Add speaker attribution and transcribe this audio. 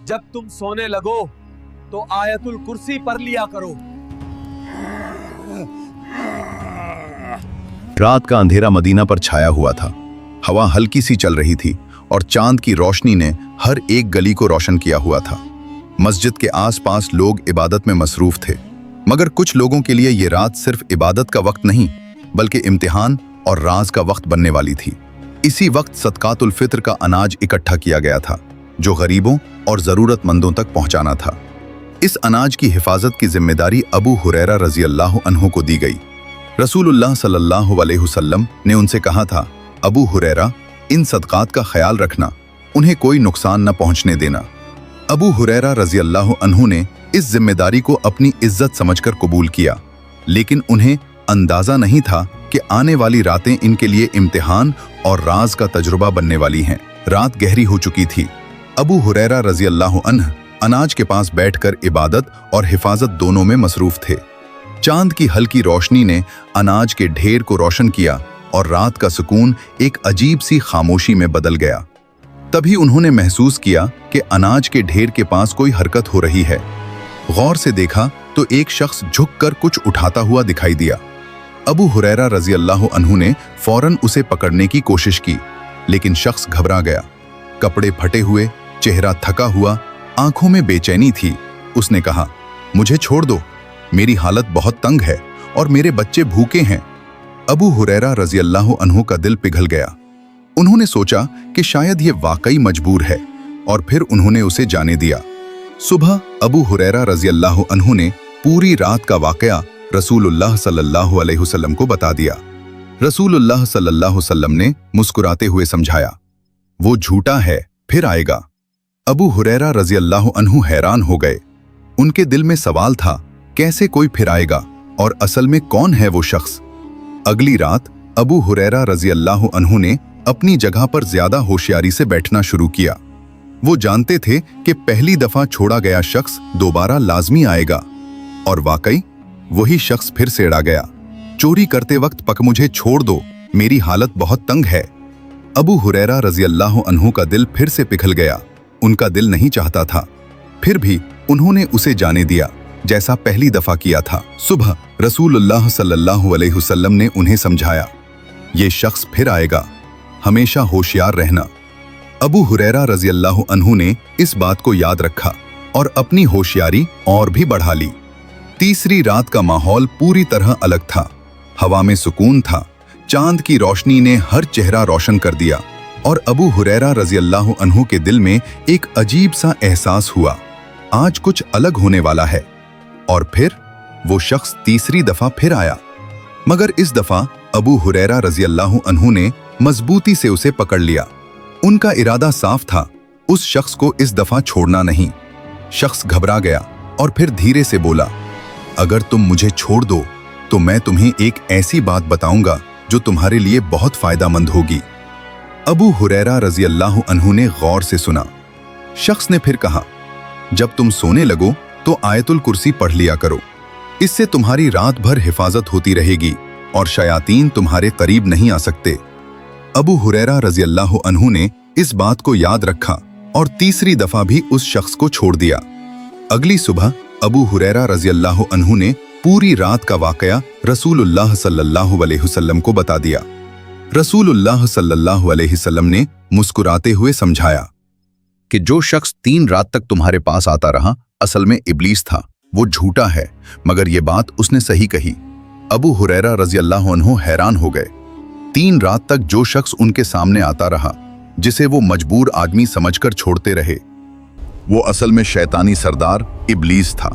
Speaker 1: जब तुम सोने लगो तो आयतुल कुर्सी पढ़ लिया करो।
Speaker 2: रात का अंधेरा मदीना पर छाया हुआ था। हवा हल्की सी चल रही थी और चांद की रोशनी ने हर एक गली को रोशन किया हुआ था। मस्जिद के आसपास लोग इबादत में मसरूफ थे, मगर कुछ लोगों के लिए ये रात सिर्फ इबादत का वक्त नहीं बल्कि इम्तिहान और राज का वक्त बनने वाली थी। इसी वक्त सदकातुल फित्र का अनाज इकट्ठा किया गया था जो गरीबों और ज़रूरतमंदों तक पहुंचाना था। इस अनाज की हिफाजत की जिम्मेदारी अबू हुरैरा रज़ी अल्लाह अन्हु को दी गई। रसूलुल्लाह सल्लल्लाहु अलैहि वसल्लम ने उनसे कहा था, अबू हुरैरा, इन सदकात का ख्याल रखना, उन्हें कोई नुकसान न पहुंचने देना। अबू हुरैरा रज़ी अल्लाह अन्हु ने इस जिम्मेदारी को अपनी इज्जत समझकर कबूल किया, लेकिन उन्हें अंदाजा नहीं था कि आने वाली रातें इनके लिए इम्तिहान और राज का तजुर्बा बनने वाली हैं। रात गहरी हो चुकी थी। अबू हुरैरा रज़ी अल्लाह अन्हु अनाज के पास बैठकर इबादत और हिफाजत दोनों में मसरूफ थे। चांद की हल्की रोशनी ने अनाज के ढेर को रोशन किया और रात का सुकून एक अजीब सी खामोशी में बदल गया। तभी उन्होंने महसूस किया कि अनाज के ढेर के पास कोई हरकत हो रही है। गौर से देखा तो एक शख्स झुककर कुछ उठाता हुआ दिखाई दिया। अबू हुरैरा रज़ी अल्लाह अन्हु ने फौरन उसे पकड़ने की कोशिश की, लेकिन शख्स घबरा गया। कपड़े फटे हुए, चेहरा थका हुआ, आंखों में बेचैनी थी। उसने कहा, मुझे छोड़ दो, मेरी हालत बहुत तंग है और मेरे बच्चे भूखे हैं। अबू हुरैरा रज़ी अल्लाह अन्हु का दिल पिघल गया। उन्होंने सोचा कि शायद ये वाकई मजबूर है और फिर उन्होंने उसे जाने दिया। सुबह अबू हुरैरा रज़ी अल्लाह अन्हु ने पूरी रात का वाकया रसूलुल्लाह सल्लल्लाहु अलैहि वसल्लम को बता दिया। रसूलुल्लाह सल्लल्लाहु अलैहि वसल्लम ने मुस्कुराते हुए समझाया, वो झूठा है, फिर आएगा। अबू हुरैरा रज़ी अल्लाह अन्हु हैरान हो गए। उनके दिल में सवाल था, कैसे कोई फिर आएगा और असल में कौन है वो शख्स? अगली रात अबू हुरैरा रज़ी अल्लाह अन्हु ने अपनी जगह पर ज्यादा होशियारी से बैठना शुरू किया। वो जानते थे कि पहली दफा छोड़ा गया शख्स दोबारा लाजमी आएगा, और वाकई वही शख्स फिर से अड़ा गया। चोरी करते वक्त पक मुझे छोड़ दो, मेरी हालत बहुत तंग है। अबू हुरैरा रज़ी अल्लाह अन्हु का दिल फिर से पिघल गया। उनका दिल नहीं चाहता था, फिर भी उन्होंने उसे जाने दिया जैसा पहली दफा किया था। सुबह रसूलुल्लाह सल्लल्लाहु अलैहि वसल्लम ने उन्हें समझाया, ये शख्स फिर आएगा, हमेशा होशियार रहना। अबू हुरैरा रज़ी अल्लाह अन्हु ने इस बात को याद रखा और अपनी होशियारी और भी बढ़ा ली। तीसरी रात का माहौल पूरी तरह अलग था। हवा में सुकून था, चांद की रोशनी ने हर चेहरा रोशन कर दिया और अबू हुरैरा रज़ी अल्लाह अन्हु के दिल में एक अजीब सा एहसास हुआ, आज कुछ अलग होने वाला है। और फिर वो शख्स तीसरी दफा फिर आया, मगर इस दफा अबू हुरैरा रज़ी अल्लाह अन्हु ने मजबूती से उसे पकड़ लिया। उनका इरादा साफ था, उस शख्स को इस दफा छोड़ना नहीं। शख्स घबरा गया और फिर धीरे से बोला, अगर तुम मुझे छोड़ दो तो मैं तुम्हें एक ऐसी बात बताऊंगा जो तुम्हारे लिए बहुत फायदेमंद होगी। अबू हुरैरा रज़ी अल्लाह अन्हु ने गौर से सुना। शख्स ने फिर कहा, जब तुम सोने लगो तो आयतुल कुर्सी पढ़ लिया करो, इससे तुम्हारी रात भर हिफाजत होती रहेगी और शयातीन तुम्हारे करीब नहीं आ सकते। अबू हुरैरा रज़ी अल्लाह अन्हु ने इस बात को याद रखा और तीसरी दफा भी उस शख्स को छोड़ दिया। अगली सुबह अबू हुरैरा रज़ी अल्लाह अन्हु ने पूरी रात का वाकया रसूलुल्लाह सल्लल्लाहु अलैहि वसल्लम को बता दिया। रसूलुल्लाह सल्लल्लाहु अलैहि वसल्लम ने मुस्कुराते हुए समझाया कि जो शख्स 3 रात तक तुम्हारे पास आता रहा असल में इब्लीस था, वो झूठा है, मगर ये बात उसने सही कही। अबू हुरैरा रज़ी अल्लाह अन्हु हैरान हो गए। 3 रात तक जो शख्स उनके सामने आता रहा, जिसे वो मजबूर आदमी समझकर छोड़ते रहे, वो असल में शैतानी सरदार इब्लीस था।